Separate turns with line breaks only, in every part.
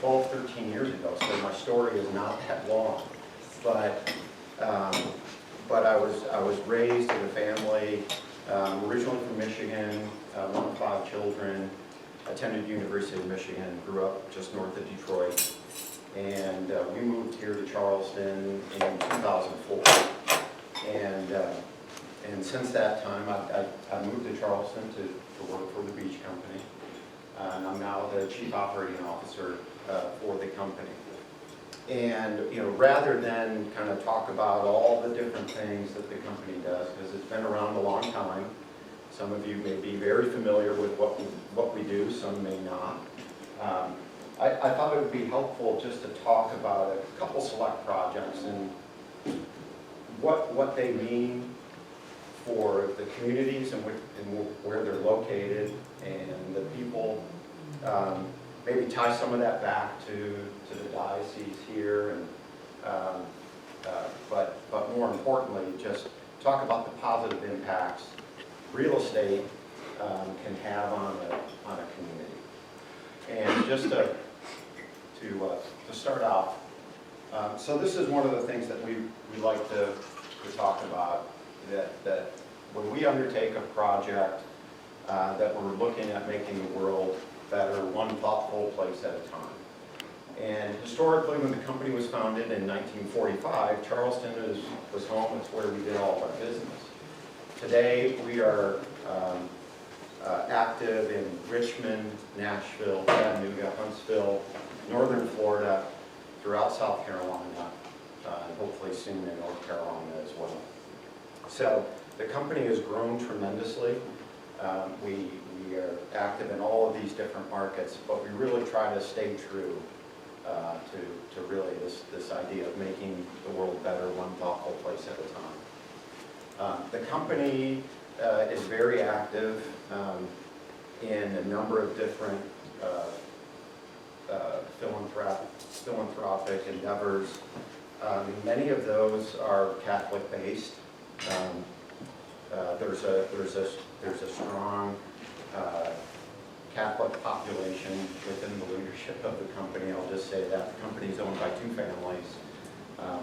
12, 13 years ago, so my story is not that long. But I was raised in a family, originally from Michigan, one of 5 children, attended University of Michigan, grew up just north of Detroit, and we moved here to Charleston in 2004. And since that time, I moved to Charleston to work for the beach company. And I'm now the Chief Operating Officer for the company. And rather than kind of talk about all the different things that the company does, because it's been around a long time, some of you may be very familiar with what we do, some may not. I thought it would be helpful just to talk about a couple select projects and what they mean for the communities and where they're located, and the people. Maybe tie some of that back to the diocese here, and but more importantly, just talk about the positive impacts real estate can have on a community. And just to start off, so this is one of the things that we like to talk about, that when we undertake a project that we're looking at making the world better, one thoughtful place at a time. And historically, when the company was founded in 1945, Charleston was home. It's where we did all of our business. Today, we are active in Richmond, Nashville, Chattanooga, Huntsville, northern Florida, throughout South Carolina, and hopefully soon in North Carolina as well. So the company has grown tremendously. We are active in all of these different markets, but we really try to stay true to really this idea of making the world better, one thoughtful place at a time. The company is very active in a number of different philanthropic endeavors. Many of those are Catholic-based. There's a strong Catholic population within the leadership of the company. I'll just say that the company is owned by 2 families.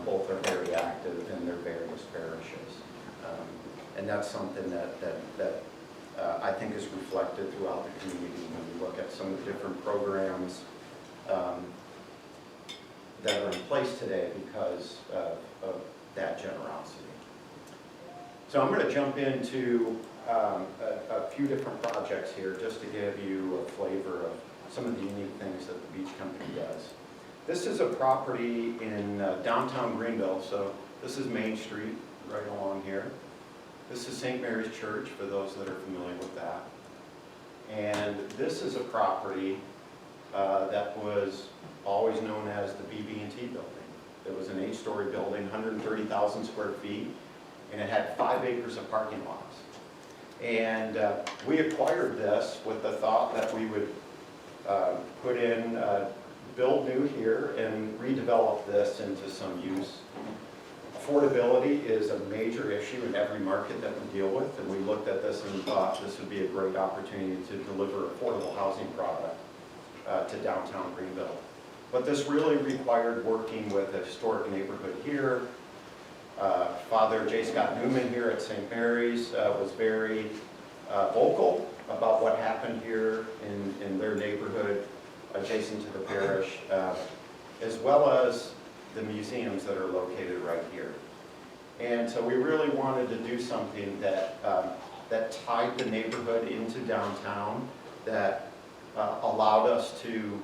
Both are very active in their various parishes. And that's something that I think is reflected throughout the community when we look at some of the different programs that are in place today because of that generosity. So I'm going to jump into a few different projects here just to give you a flavor of some of the unique things that the beach company does. This is a property in downtown Greenville, so this is Main Street right along here. This is St. Mary's Church, for those that are familiar with that. And this is a property that was always known as the BB&T building. It was an 8-story building, 130,000 square feet, and it had 5 acres of parking lots. And we acquired this with the thought that we would put in, build new here and redevelop this into some use. Affordability is a major issue in every market that we deal with, and we looked at this and thought this would be a great opportunity to deliver affordable housing product to downtown Greenville. But this really required working with a historic neighborhood here. Father J. Scott Newman here at St. Mary's was very vocal about what happened here in their neighborhood adjacent to the parish, as well as the museums that are located right here. And so we really wanted to do something that tied the neighborhood into downtown, that allowed us to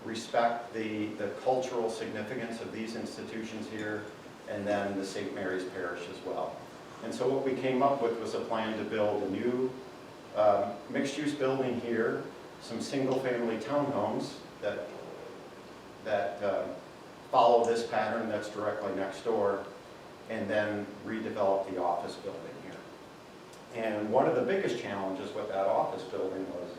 respect the cultural significance of these institutions here, and then the St. Mary's Parish as well. And so what we came up with was a plan to build a new mixed-use building here, some single-family townhomes that follow this pattern that's directly next door, and then redevelop the office building here. And one of the biggest challenges with that office building was,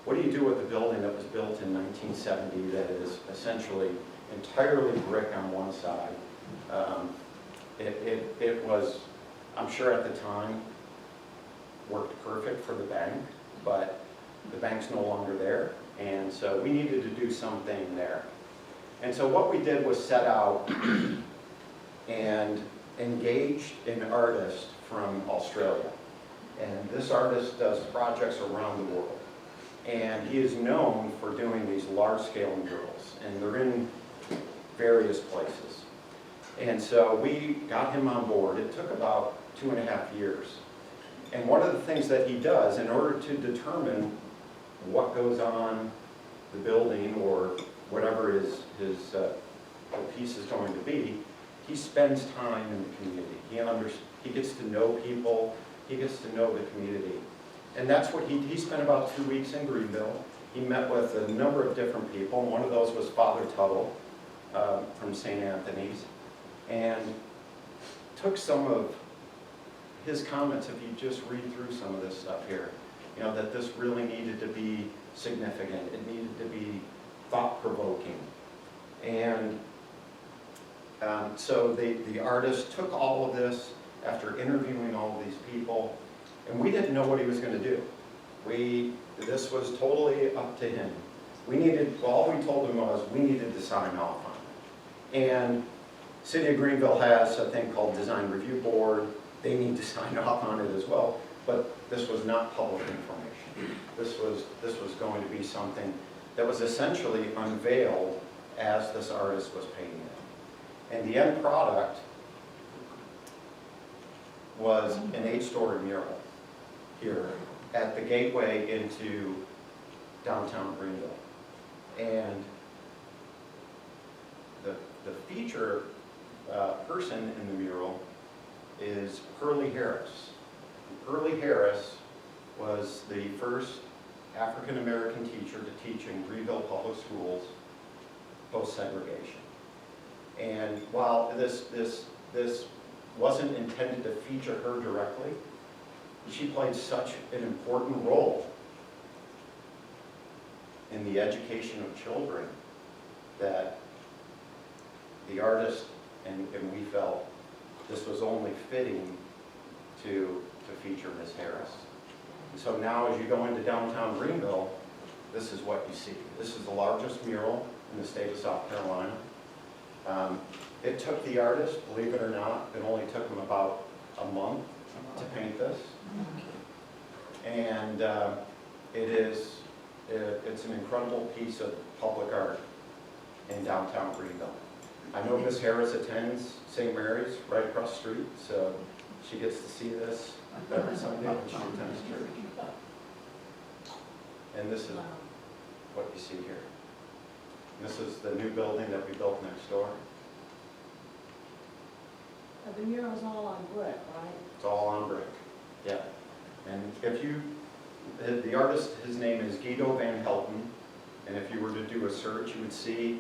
what do you do with a building that was built in 1970 that is essentially entirely brick on one side? It was, I'm sure at the time, worked perfect for the bank, but the bank's no longer there, And so we needed to do something there. And so what we did was set out and engaged an artist from Australia. And this artist does projects around the world. And he is known for doing these large-scale murals, and they're in various places. And so we got him on board. It took about 2.5 years. And one of the things that he does, in order to determine what goes on the building or whatever his piece is going to be, he spends time in the community. He gets to know people. He gets to know the community. And that's what he spent about 2 weeks in Greenville. He met with a number of different people. One of those was Father Tuttle from St. Anthony's, and took some of his comments, if you just read through some of this stuff here, you know, that this really needed to be significant. It needed to be thought-provoking. And so the artist took all of this after interviewing all of these people, and we didn't know what he was going to do. This was totally up to him. All we told him was we needed to sign off on it. And City of Greenville has a thing called Design Review Board. They need to sign off on it as well, but this was not public information. This was going to be something that was essentially unveiled as this artist was painting it. And the end product was an 8-story mural here at the gateway into downtown Greenville. And the feature person in the mural is Pearlie Harris. And Pearlie Harris was the first African-American teacher to teach in Greenville Public Schools post-segregation. And while this wasn't intended to feature her directly, she played such an important role in the education of children that the artist and we felt this was only fitting to feature Ms. Harris. And so now as you go into downtown Greenville, this is what you see. This is the largest mural in the state of South Carolina. It took the artist, believe it or not, it only took him about a month to paint this. And it's an incredible piece of public art in downtown Greenville. I know Ms. Harris attends St. Mary's right across the street, so she gets to see this every Sunday when she attends church. And this is what you see here. This is the new building that we built next door.
The mural's all on brick, right?
It's all on brick, yeah. And if you, the artist, his name is Guido Van Helten, and if you were to do a search, you would see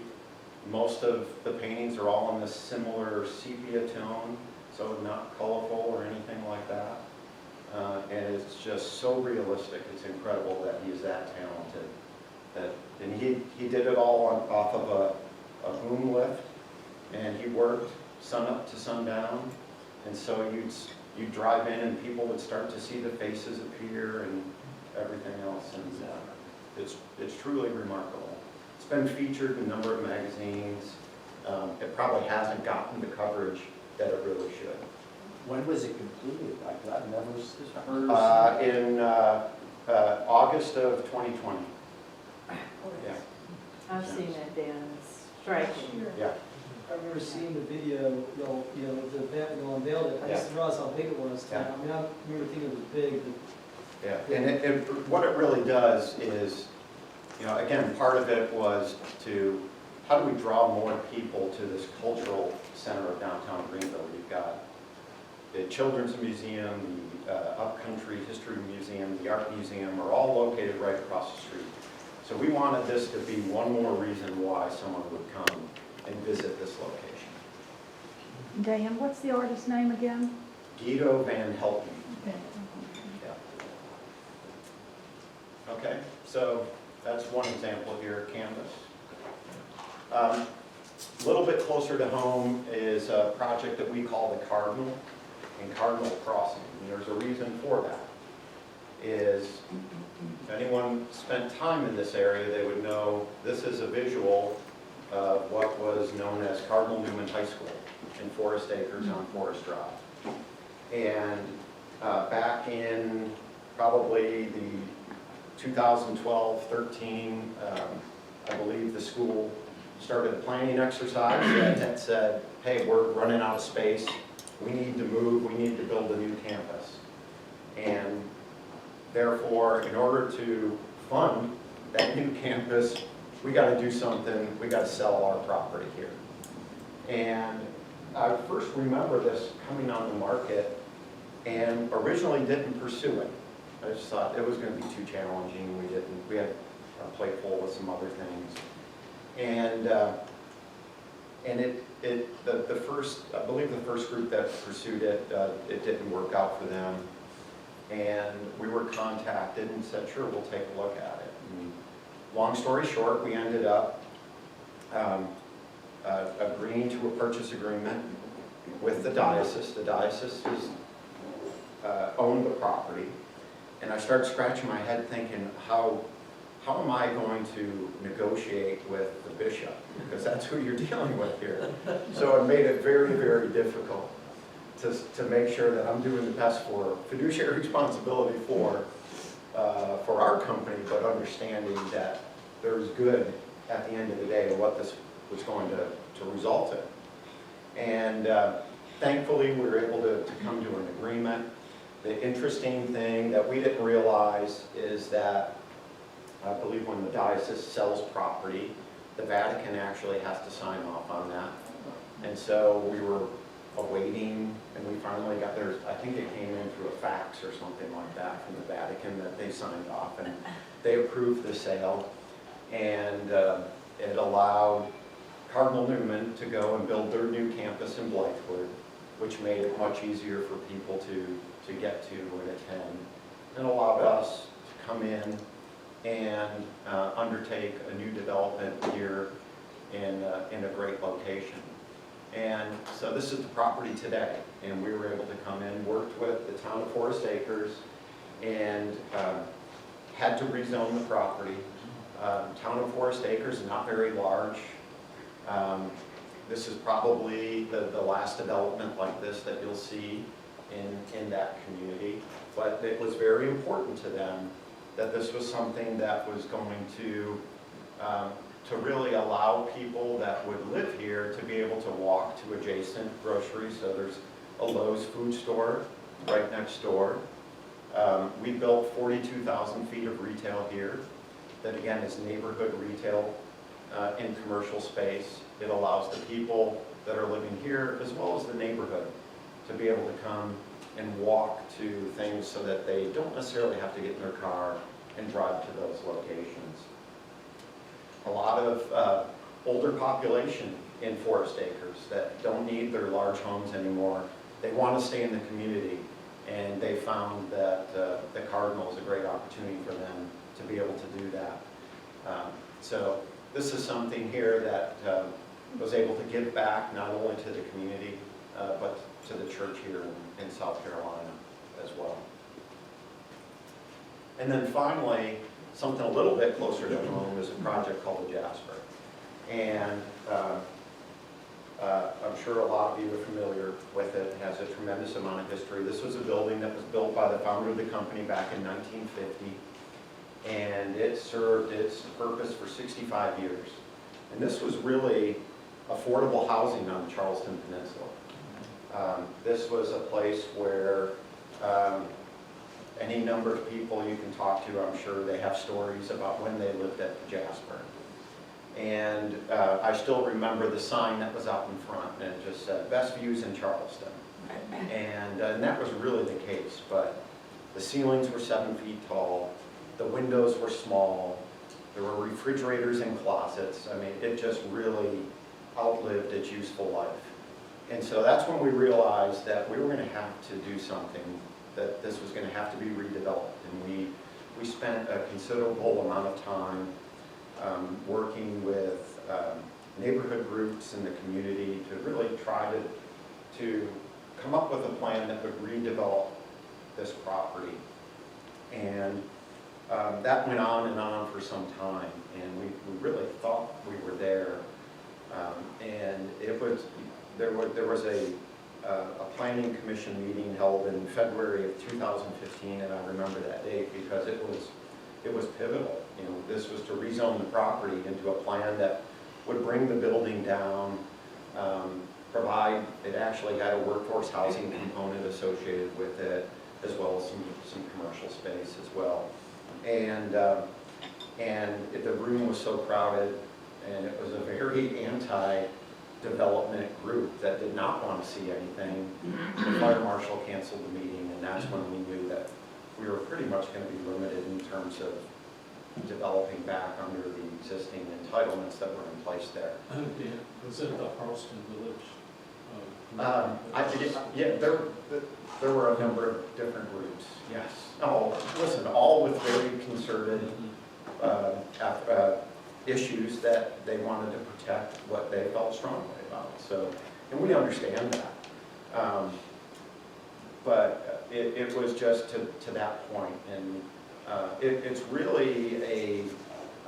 most of the paintings are all in this similar sepia tone, so not colorful or anything like that. And it's just so realistic. It's incredible that he's that talented. And he did it all off of a boom lift, and he worked sun up to sundown. And so you'd drive in and people would start to see the faces appear and everything else. And it's truly remarkable. It's been featured in a number of magazines. It probably hasn't gotten the coverage that it really should.
When was it completed? I've never heard.
In August of 2020. Yeah.
I've seen it, Dan. It's striking.
Yeah.
I remember seeing the video, the event when unveiled it. I just realized how big it was.
Yeah.
I mean, I remember thinking it was big, but
Yeah, and what it really does is, again, part of it was how do we draw more people to this cultural center of downtown Greenville? You've got the Children's Museum, the Upcountry History Museum, the Art Museum are all located right across the street. So we wanted this to be one more reason why someone would come and visit this location.
Dan, what's the artist's name again?
Guido Van Helten.
Okay.
Yeah. Okay, so that's one example here, canvas. A little bit closer to home is a project that we call the Cardinal in Cardinal Crossing, and there's a reason for that. is, if anyone spent time in this area, they would know this is a visual of what was known as Cardinal Newman High School in Forest Acres on Forest Drive. And back in probably the 2012-13, I believe the school started a planning exercise that said, hey, we're running out of space, we need to move, we need to build a new campus. And therefore, in order to fund that new campus, we got to do something, we got to sell our property here. And I first remember this coming on the market and originally didn't pursue it. I just thought it was going to be too challenging. We had a plate full with some other things. And the first, I believe the first group that pursued it, it didn't work out for them. And we were contacted and said, sure, we'll take a look at it. And long story short, we ended up agreeing to a purchase agreement with the diocese. The diocese owned the property. And I started scratching my head thinking, how am I going to negotiate with the bishop? Because that's who you're dealing with here. So it made it very, very difficult to make sure that I'm doing the best for fiduciary responsibility for our company, but understanding that there's good at the end of the day of what this was going to result in. And thankfully, we were able to come to an agreement. The interesting thing that we didn't realize is that I believe when the diocese sells property, the Vatican actually has to sign off on that. And so we were awaiting, and we finally got theirs. I think it came in through a fax or something like that from the Vatican that they signed off, and they approved the sale. And it allowed Cardinal Newman to go and build their new campus in Blythewood, which made it much easier for people to get to and attend, and allowed us to come in and undertake a new development here in a great location. And so this is the property today, and we were able to come in, worked with the town of Forest Acres, and had to rezone the property. Town of Forest Acres is not very large. This is probably the last development like this that you'll see in that community, but it was very important to them that this was something that was going to really allow people that would live here to be able to walk to adjacent groceries. So there's a Lowe's food store right next door. We built 42,000 feet of retail here. That again is neighborhood retail in commercial space. It allows the people that are living here as well as the neighborhood to be able to come and walk to things so that they don't necessarily have to get in their car and drive to those locations. A lot of older population in Forest Acres that don't need their large homes anymore. They want to stay in the community, and they found that the Cardinal is a great opportunity for them to be able to do that. So this is something here that was able to give back not only to the community, but to the church here in South Carolina as well. And then finally, something a little bit closer to home is a project called the Jasper. And I'm sure a lot of you are familiar with it. It has a tremendous amount of history. This was a building that was built by the founder of the company back in 1950. And it served its purpose for 65 years. And this was really affordable housing on the Charleston Peninsula. This was a place where any number of people you can talk to, I'm sure they have stories about when they lived at the Jasper. And I still remember the sign that was out in front, and it just said, "Best views in Charleston." And that was really the case, but the ceilings were 7 feet tall, the windows were small, there were refrigerators and closets. I mean, it just really outlived its useful life. And so that's when we realized that we were going to have to do something, that this was going to have to be redeveloped. And we spent a considerable amount of time working with neighborhood groups in the community to really try to come up with a plan that would redevelop this property. And that went on and on for some time, and we really thought we were there. And there was a planning commission meeting held in February of 2015, and I remember that date because it was pivotal. You know, this was to rezone the property into a plan that would bring the building down, provide, it actually had a workforce housing component associated with it, as well as some commercial space as well. And the room was so crowded, and it was a very anti-development group that did not want to see anything. The fire marshal canceled the meeting, and that's when we knew that we were pretty much going to be limited in terms of developing back under the existing entitlements that were in place there.
Was it the Charleston Village?
Yeah, there were a number of different groups, yes. Oh, listen, all with very concerted issues that they wanted to protect what they felt strongly about. So, and we understand that. But it was just to that point, and it's really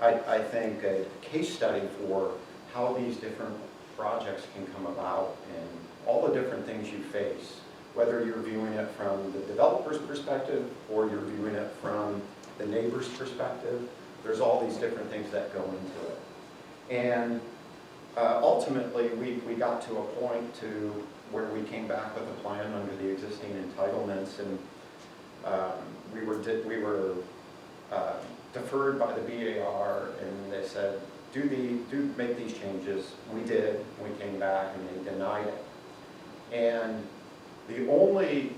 I think, a case study for how these different projects can come about and all the different things you face, whether you're viewing it from the developer's perspective or you're viewing it from the neighbor's perspective. There's all these different things that go into it. And ultimately, we got to a point to where we came back with a plan under the existing entitlements, and we were deferred by the BAR, and they said, make these changes. We did. We came back, and they denied it. And the only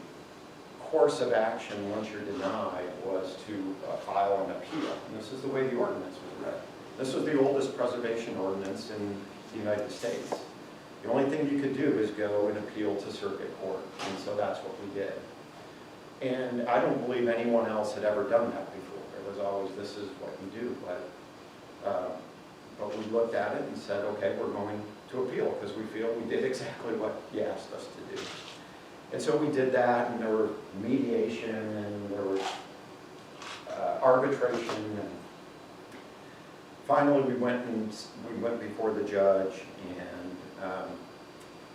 course of action once you're denied was to file an appeal. And this is the way the ordinance was read. This was the oldest preservation ordinance in the United States. The only thing you could do is go and appeal to circuit court, and so that's what we did. And I don't believe anyone else had ever done that before. There was always, this is what you do, but we looked at it and said, okay, we're going to appeal because we feel we did exactly what you asked us to do. And so we did that, and there were mediation, and there was arbitration, and finally we went before the judge, and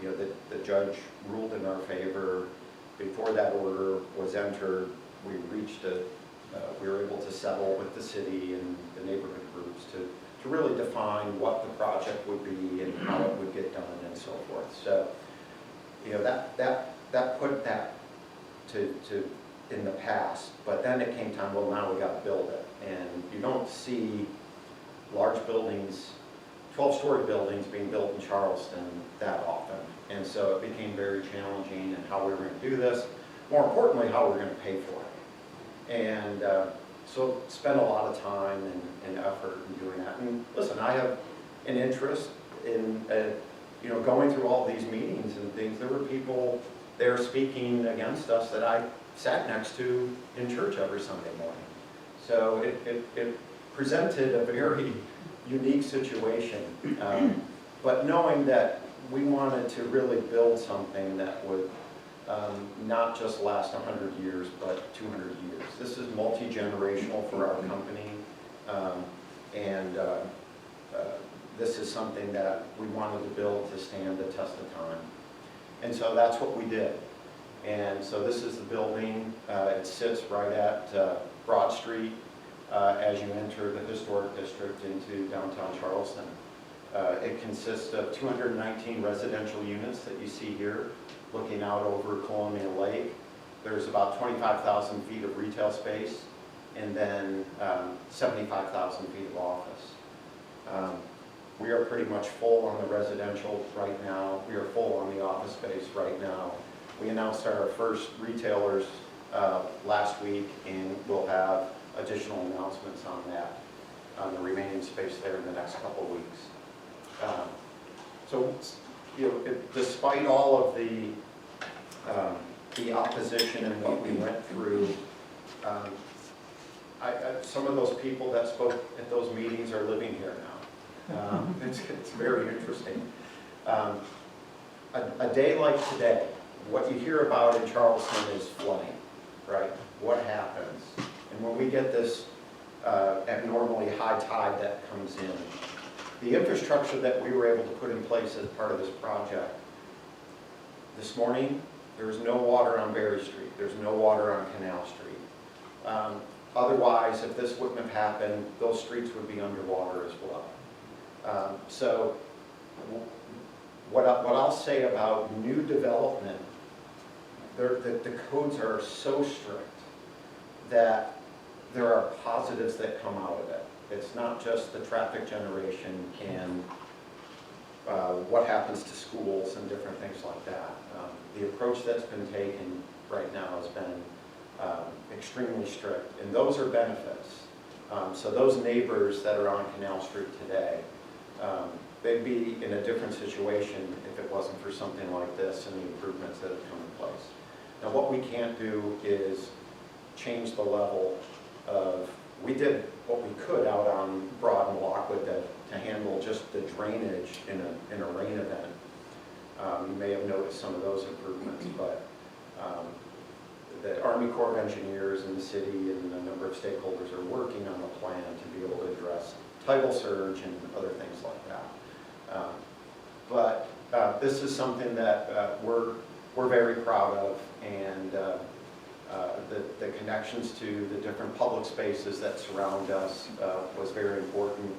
you know, the judge ruled in our favor. Before that order was entered, we were able to settle with the city and the neighborhood groups to really define what the project would be and how it would get done and so forth. So, you know, that put that to in the past, but then it came time, well, now we got to build it. And you don't see large buildings, 12-story buildings being built in Charleston that often. And so it became very challenging in how we were going to do this. More importantly, how we were going to pay for it. And so spent a lot of time and effort in doing that. And listen, I have an interest in you know, going through all these meetings and things. There were people there speaking against us that I sat next to in church every Sunday morning. So it presented a very unique situation. But knowing that we wanted to really build something that would not just last 100 years, but 200 years. This is multi-generational for our company, and this is something that we wanted to build to stand the test of time. And so that's what we did. And so this is the building. It sits right at Broad Street as you enter the historic district into downtown Charleston. It consists of 219 residential units that you see here, looking out over Colonial Lake. There's about 25,000 feet of retail space, and then 75,000 feet of office. We are pretty much full on the residential right now. We are full on the office space right now. We announced our first retailers last week, and we'll have additional announcements on that, on the remaining space there in the next couple of weeks. So, you know, despite all of the opposition and what we went through, some of those people that spoke at those meetings are living here now. It's very interesting. A day like today, what you hear about in Charleston is flooding, right? What happens? And when we get this abnormally high tide that comes in, the infrastructure that we were able to put in place as part of this project, this morning, there is no water on Berry Street. There's no water on Canal Street. Otherwise, if this wouldn't have happened, those streets would be underwater as well. So what I'll say about new development, the codes are so strict that there are positives that come out of it. It's not just the traffic generation and what happens to schools and different things like that. The approach that's been taken right now has been extremely strict, and those are benefits. So those neighbors that are on Canal Street today, they'd be in a different situation if it wasn't for something like this and the improvements that have come in place. Now what we can't do is change the level of, we did what we could out on Broad and Lockwood to handle just the drainage in a rain event. You may have noticed some of those improvements, but the Army Corps of Engineers and the city and a number of stakeholders are working on a plan to be able to address tidal surge and other things like that. But this is something that we're very proud of, and the connections to the different public spaces that surround us was very important.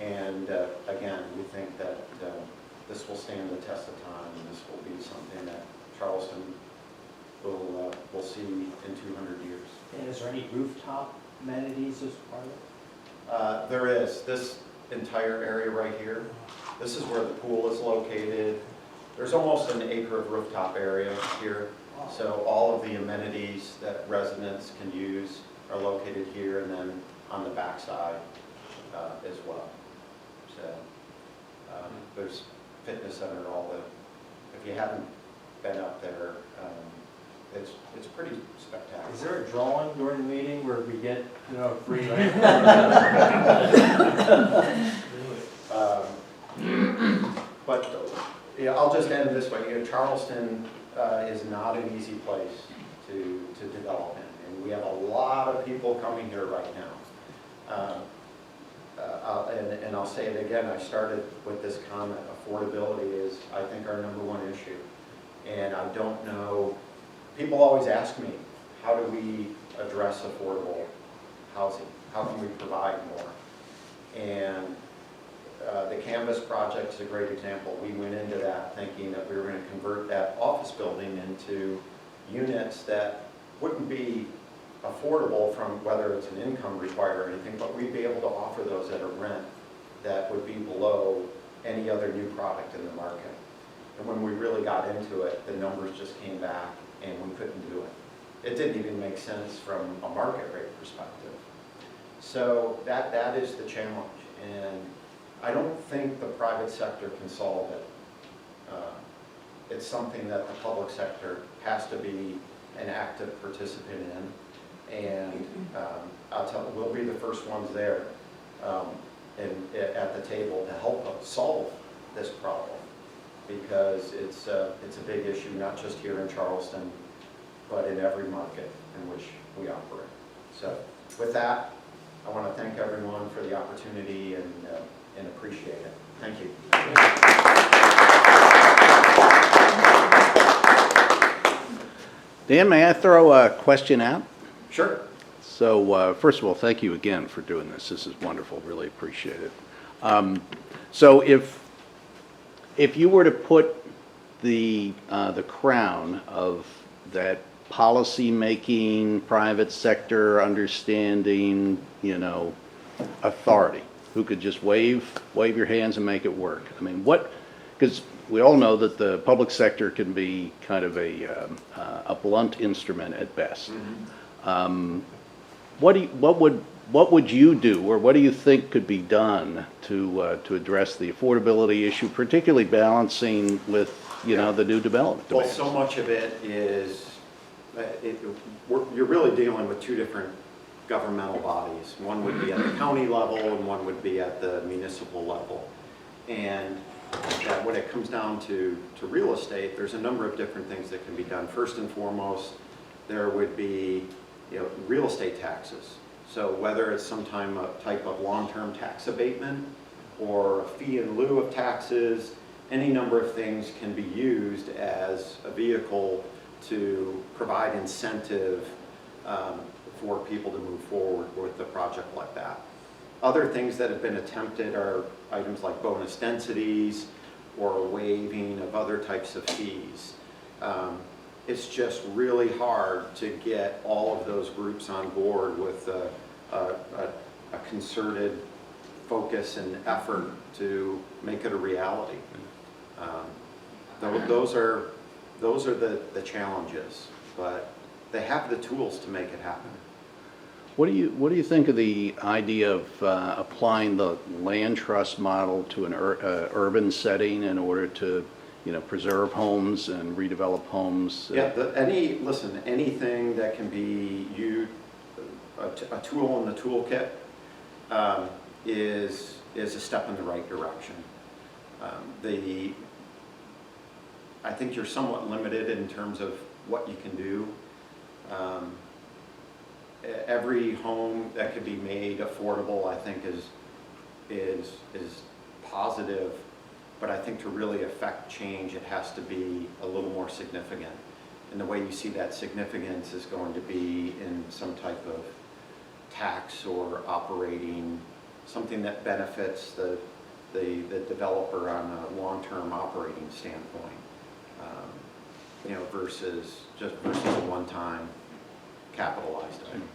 And again, we think that this will stand the test of time, and this will be something that Charleston will see in 200 years.
And is there any rooftop amenities as part of it?
There is. This entire area right here, this is where the pool is located. There's almost an acre of rooftop area here. So all of the amenities that residents can use are located here, and then on the backside as well. So there's fitness center, if you haven't been up there, it's pretty spectacular.
Is there a drawing during the meeting where we get, free?
But yeah, I'll just end this way. Charleston is not an easy place to develop in, and we have a lot of people coming here right now. And I'll say it again, I started with this comment, affordability is, I think, our #1 issue. And I don't know, people always ask me, how do we address affordable housing? How can we provide more? And the Canvas project is a great example. We went into that thinking that we were going to convert that office building into units that wouldn't be affordable from whether it's an income required or anything, but we'd be able to offer those at a rent that would be below any other new product in the market. And when we really got into it, the numbers just came back and we couldn't do it. It didn't even make sense from a market rate perspective. So that is the challenge. And I don't think the private sector can solve it. It's something that the public sector has to be an active participant in. And I'll tell you, we'll be the first ones there at the table to help us solve this problem, because it's a big issue, not just here in Charleston, but in every market in which we operate. So with that, I want to thank everyone for the opportunity and appreciate it. Thank you.
Dan, may I throw a question out?
Sure.
So first of all, thank you again for doing this. This is wonderful. Really appreciate it. So if you were to put the crown of that policy-making, private sector understanding, authority, who could just wave your hands and make it work. I mean, because we all know that the public sector can be kind of a blunt instrument at best. Mm-hmm. What would you do, or what do you think could be done to address the affordability issue, particularly balancing with the new development
Well,
demands?
so much of it is you're really dealing with two different governmental bodies. One would be at the county level, and one would be at the municipal level. And when it comes down to real estate, there's a number of different things that can be done. First and foremost, there would be real estate taxes. So whether it's some type of long-term tax abatement or a fee in lieu of taxes, any number of things can be used as a vehicle to provide incentive for people to move forward with a project like that. Other things that have been attempted are items like bonus densities or waiving of other types of fees. It's just really hard to get all of those groups on board with a concerted focus and effort to make it a reality. Those are the challenges, but they have the tools to make it happen.
What do you think of the idea of applying the land trust model to an urban setting in order to, preserve homes and redevelop homes?
Yeah, anything that can be used, a tool in the toolkit, is a step in the right direction. I think you're somewhat limited in terms of what you can do. Every home that could be made affordable, I think, is positive, but I think to really affect change, it has to be a little more significant. And the way you see that significance is going to be in some type of tax or operating, something that benefits the developer on a long-term operating standpoint, versus a one-time capitalized item.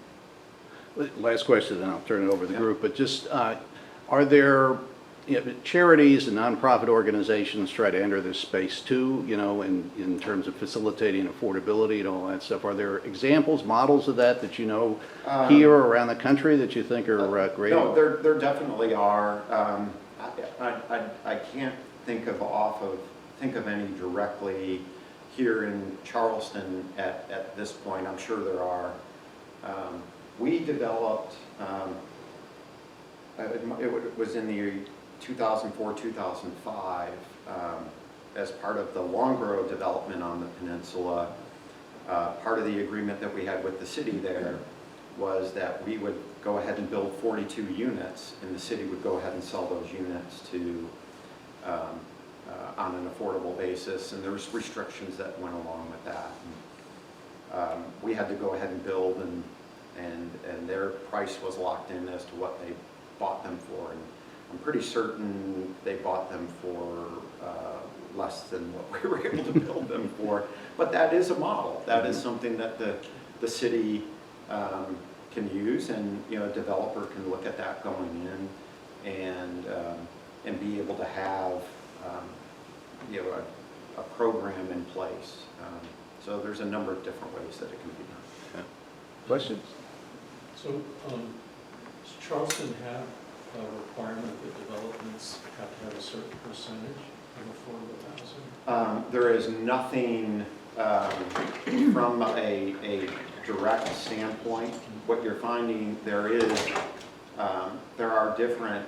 Last question, then I'll turn it over to the group, but just, are there, charities and nonprofit organizations try to enter this space too, in terms of facilitating affordability and all that stuff? Are there examples, models of that here or around the country that you think are great?
No, there definitely are. I can't think of any directly here in Charleston at this point. I'm sure there are. We developed, it was in the 2004-2005, as part of the Longborough development on the peninsula. Part of the agreement that we had with the city there was that we would go ahead and build 42 units, and the city would go ahead and sell those units to on an affordable basis, and there was restrictions that went along with that. And, we had to go ahead and build, and their price was locked in as to what they bought them for, and I'm pretty certain they bought them for less than what we were able to build them for. But that is a model. That is something that the city can use, and a developer can look at that going in and be able to have a program in place. So there's a number of different ways that it can be done.
Yeah. Questions?
So, does Charleston have a requirement that developments have to have a certain percentage of affordable housing?
There is nothing from a direct standpoint. What you're finding there are different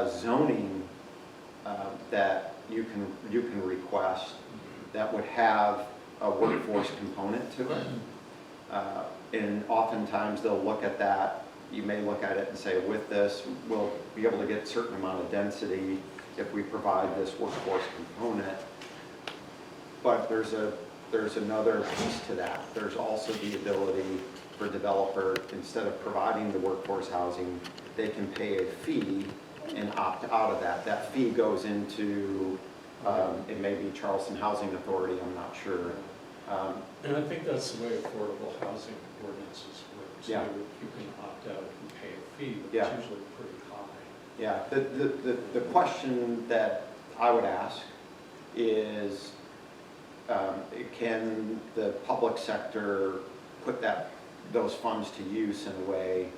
zoning that you can request that would have a workforce component to it. And oftentimes they'll look at that. You may look at it and say, with this, we'll be able to get a certain amount of density if we provide this workforce component. But there's another piece to that. There's also the ability for a developer, instead of providing the workforce housing, they can pay a fee and opt out of that. That fee goes into, it may be Charleston Housing Authority, I'm not sure.
And I think that's the way affordable housing ordinances work. So
Yeah.
you can opt out and pay a fee, but
Yeah.
it's usually pretty high.
Yeah, the question that I would ask is, can the public sector put those funds to use in a way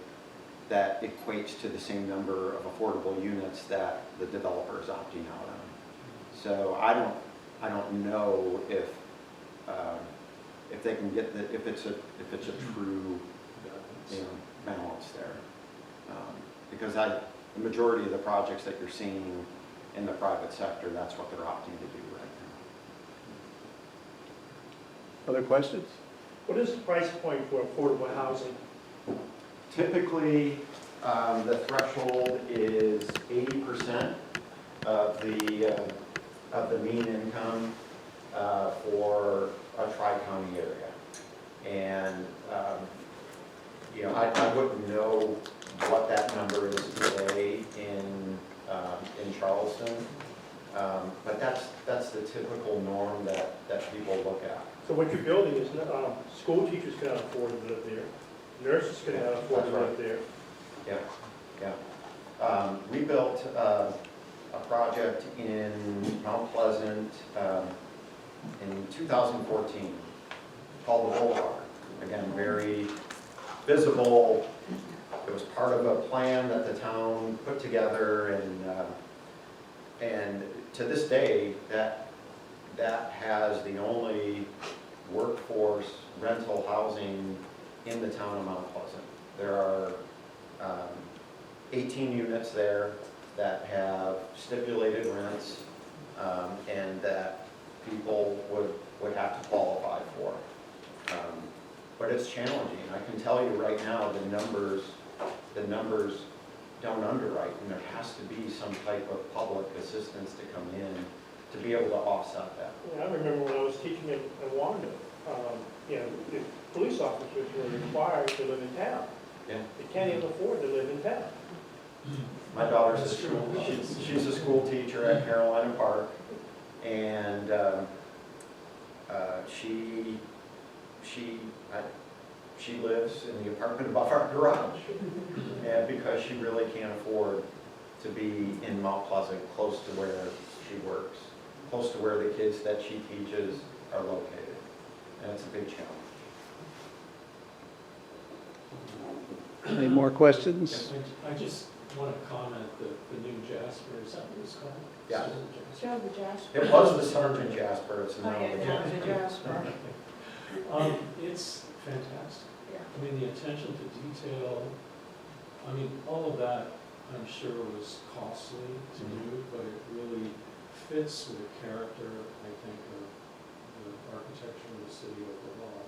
that equates to the same number of affordable units that the developer is opting out on? So I don't know if they can get if it's a true balance there, because the majority of the projects that you're seeing in the private sector, that's what they're opting to do right now.
Other questions?
What is the price point for affordable housing?
Typically, the threshold is 80% of the mean income for a tri-county area. And, I wouldn't know what that number is today in Charleston. But that's the typical norm that people look at.
So what you're building is, school teachers cannot afford to live there, nurses cannot afford to live there.
Yeah. We built a project in Mount Pleasant in 2014 called the Boulevard. Again, very visible. It was part of a plan that the town put together, and to this day, that has the only workforce rental housing in the town of Mount Pleasant. There are 18 units there that have stipulated rents and that people would have to qualify for. But it's challenging. I can tell you right now, the numbers don't underwrite, and there has to be some type of public assistance to come in to be able to offset that.
Yeah, I remember when I was teaching in Wanda, the police officers were required to live in town.
Yeah.
They can't even afford to live in town.
My daughter's a school, she's a school teacher at Carolina Park, and she lives in the apartment above our garage, and because she really can't afford to be in Mount Pleasant, close to where she works, close to where the kids that she teaches are located, and it's a big challenge.
Any more questions?
Yes, I just want to comment that the new Jasper, is that what it's called?
Yeah.
Joe the Jasper.
It was the Sergeant Jasper, it's
Oh,
now
yeah,
the
Joe
Jasper.
the Jasper.
It's fantastic.
Yeah.
I mean, the attention to detail, I mean, all of that, I'm sure, was costly to do, but it really fits with the character, I think, of the architecture of the city overall.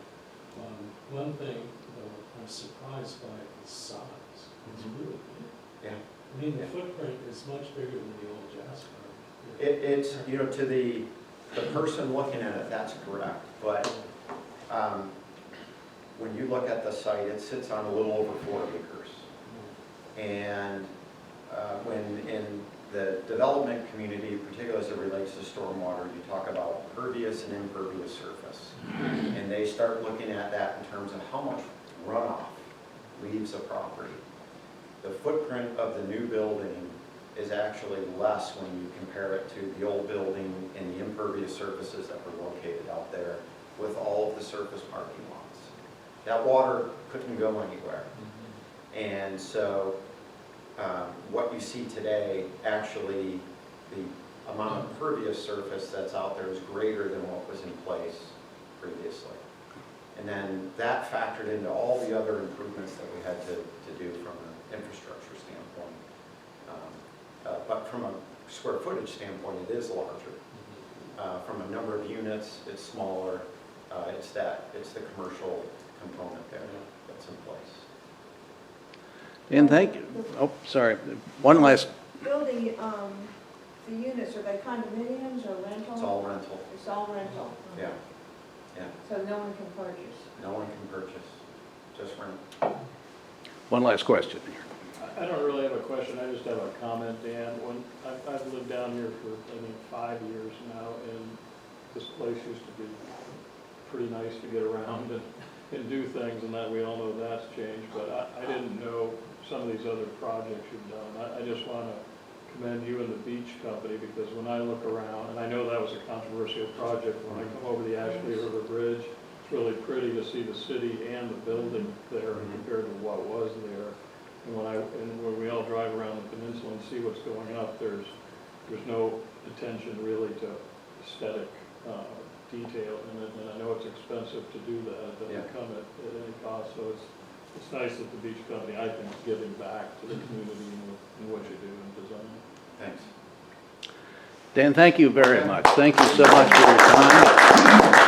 One thing, though, I'm surprised by the size. It's really big.
Yeah.
I mean, the footprint is much bigger than the old Jasper.
It's, to the person looking at it, that's correct, but when you look at the site, it sits on a little over 4 acres. And when in the development community, particularly as it relates to stormwater, you talk about pervious and impervious surface. And they start looking at that in terms of how much runoff leaves a property. The footprint of the new building is actually less when you compare it to the old building and the impervious surfaces that were located out there with all of the surface parking lots. That water couldn't go anywhere. And so what you see today, actually the amount of pervious surface that's out there is greater than what was in place previously. And then that factored into all the other improvements that we had to do from an infrastructure standpoint. But from a square footage standpoint, it is larger. From a number of units, it's smaller. It's the commercial component there that's in place.
And thank you. Oh, sorry. One last,
Building, the units, are they condominiums or rental?
It's all rental.
It's all rental?
Yeah.
So no one can purchase?
No one can purchase, just rent.
one last question here.
I don't really have a question, I just have a comment, Dan. I've lived down here for, I think, 5 years now, and this place used to be pretty nice to get around and do things, and that we all know that's changed, but I didn't know some of these other projects you've done. I just want to commend you and the beach company, because when I look around, and I know that was a controversial project, when I come over the Ashley River Bridge, it's really pretty to see the city and the building there compared to what was there. And when we all drive around the peninsula and see what's going up, there's no attention really to aesthetic detail in it, and I know it's expensive to do that. It doesn't come at any cost, so it's nice that the beach company, I think, is giving back to the community in what you do in design.
Thanks.
Dan, thank you very much. Thank you so much for your time.